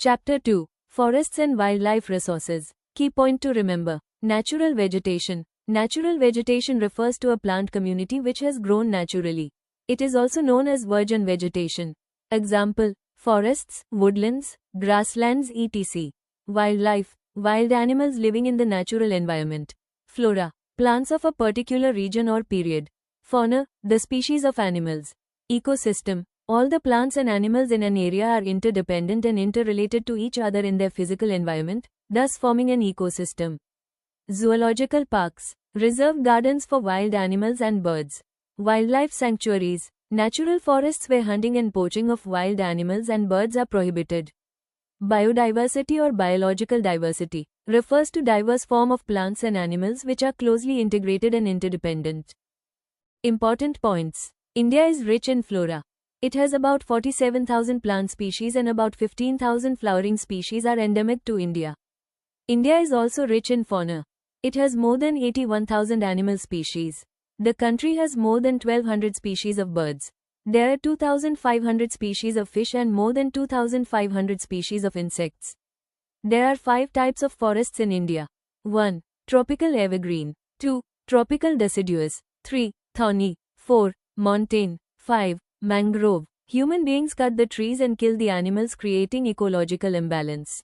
Chapter 2. Forests and Wildlife Resources. Key point to remember. Natural vegetation. Natural vegetation refers to a plant community which has grown naturally. It is also known as virgin vegetation. Example: forests, woodlands, grasslands etc. Wildlife. Wild animals living in the natural environment. Flora. Plants of a particular region or period. Fauna. The species of animals. Ecosystem. All the plants and animals in an area are interdependent and interrelated to each other in their physical environment, thus forming an ecosystem. Zoological parks. Reserved gardens for wild animals and birds. Wildlife sanctuaries. Natural forests where hunting and poaching of wild animals and birds are prohibited. Biodiversity or biological diversity refers to diverse form of plants and animals which are closely integrated and interdependent. Important points. India is rich in flora. It has about 47,000 plant species and about 15,000 flowering species are endemic to India. India is also rich in fauna. It has more than 81,000 animal species. The country has more than 1,200 species of birds. There are 2,500 species of fish and more than 2,500 species of insects. There are 5 types of forests in India. 1. Tropical evergreen. 2. Tropical deciduous. 3. Thorny. 4. Montane. 5. Mangrove. Human beings cut the trees and kill the animals, creating ecological imbalance.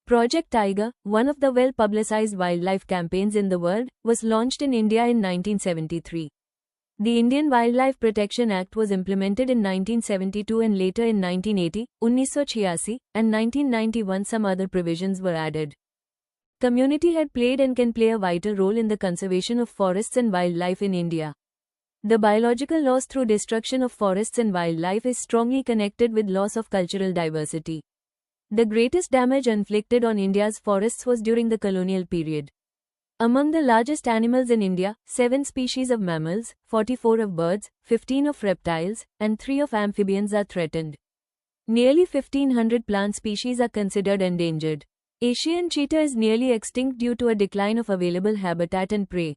Project Tiger, one of the well-publicized wildlife campaigns in the world, was launched in India in 1973. The Indian Wildlife Protection Act was implemented in 1972 and later in 1980, 1986, and 1991 some other provisions were added. Community had played and can play a vital role in the conservation of forests and wildlife in India. The biological loss through destruction of forests and wildlife is strongly connected with loss of cultural diversity. The greatest damage inflicted on India's forests was during the colonial period. Among the largest animals in India, 7 species of mammals, 44 of birds, 15 of reptiles, and 3 of amphibians are threatened. Nearly 1,500 plant species are considered endangered. Asian cheetah is nearly extinct due to a decline of available habitat and prey.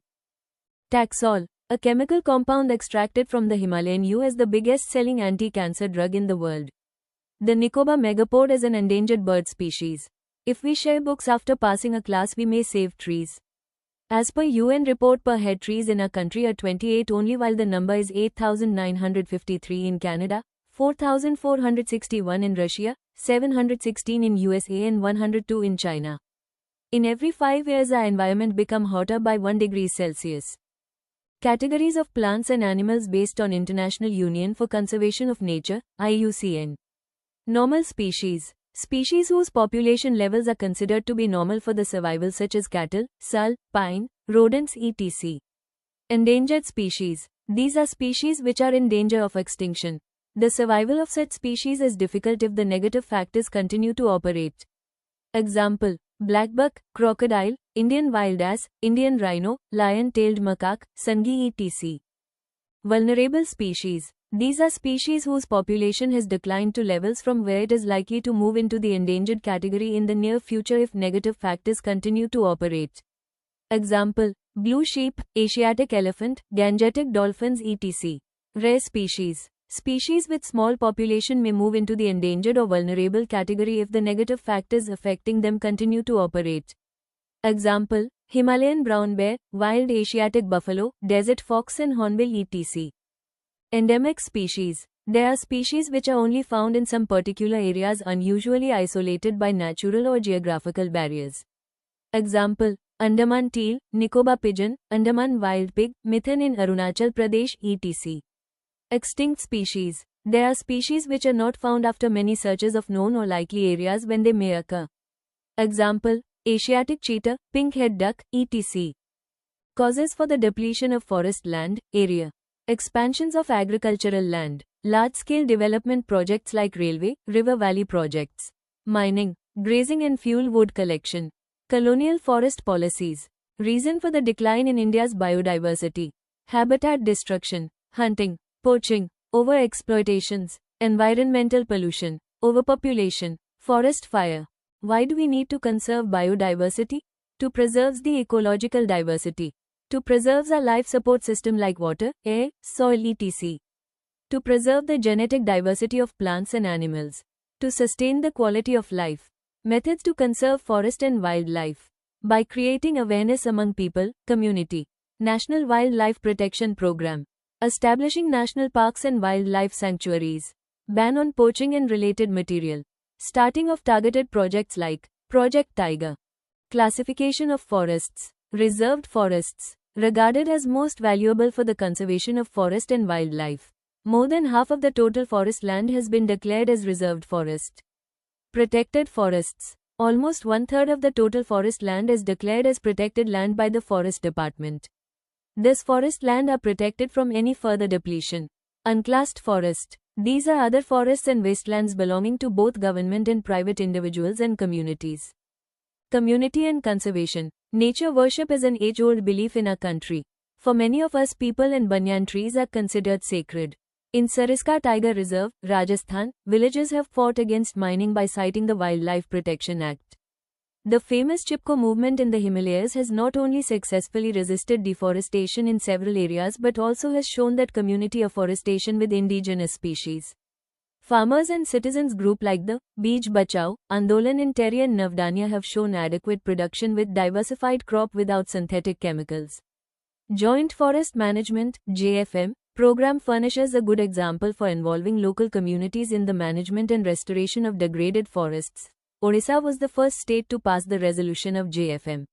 Taxol, a chemical compound extracted from the Himalayan yew, is the biggest-selling anti-cancer drug in the world. The Nicobar megapode is an endangered bird species. If we share books after passing a class, we may save trees. As per UN report, per head trees in our country are 28 only, while the number is 8,953 in Canada, 4,461 in Russia, 716 in USA and 102 in China. In every 5 years our environment become hotter by 1 degree Celsius. Categories of plants and animals based on International Union for Conservation of Nature, IUCN. Normal species. Species whose population levels are considered to be normal for the survival, such as cattle, sal, pine, rodents etc. Endangered species. These are species which are in danger of extinction. The survival of such species is difficult if the negative factors continue to operate. Example: blackbuck, crocodile, Indian wild ass, Indian rhino, lion-tailed macaque, sungi etc. Vulnerable species. These are species whose population has declined to levels from where it is likely to move into the endangered category in the near future if negative factors continue to operate. Example: blue sheep, Asiatic elephant, Gangetic dolphins etc. Rare species. Species with small population may move into the endangered or vulnerable category if the negative factors affecting them continue to operate. Example: Himalayan brown bear, wild Asiatic buffalo, desert fox and hornbill etc. Endemic species. There are species which are only found in some particular areas, unusually isolated by natural or geographical barriers. Example: Andaman teal, Nicobar pigeon, Andaman wild pig, Mithun in Arunachal Pradesh etc. Extinct species. There are species which are not found after many searches of known or likely areas when they may occur. Example: Asiatic cheetah, pink-head duck, etc. Causes for the depletion of forest land, area. Expansions of agricultural land. Large-scale development projects like railway, river valley projects. Mining, grazing and fuel wood collection. Colonial forest policies. Reason for the decline in India's biodiversity. Habitat destruction, hunting, poaching, over-exploitations, environmental pollution, overpopulation, forest fire. Why do we need to conserve biodiversity? To preserve the ecological diversity. To preserve our life support system like water, air, soil etc. To preserve the genetic diversity of plants and animals. To sustain the quality of life. Methods to conserve forest and wildlife. By creating awareness among people, community. National Wildlife Protection Program. Establishing national parks and wildlife sanctuaries. Ban on poaching and related material. Starting of targeted projects like Project Tiger. Classification of forests. Reserved forests. Regarded as most valuable for the conservation of forest and wildlife. More than half of the total forest land has been declared as reserved forest. Protected forests. Almost one-third of the total forest land is declared as protected land by the Forest Department. This forest land are protected from any further depletion. Unclassed forest. These are other forests and wastelands belonging to both government and private individuals and communities. Community and conservation. Nature worship is an age-old belief in our country. For many of us, people and banyan trees are considered sacred. In Sariska Tiger Reserve, Rajasthan, villagers have fought against mining by citing the Wildlife Protection Act. The famous Chipko movement in the Himalayas has not only successfully resisted deforestation in several areas but also has shown that community afforestation with indigenous species. Farmers and citizens group like the Beej Bachao Andolan in Terry and Navdanya have shown adequate production with diversified crop without synthetic chemicals. Joint Forest Management (JFM) program furnishes a good example for involving local communities in the management and restoration of degraded forests. Odisha was the first state to pass the resolution of JFM.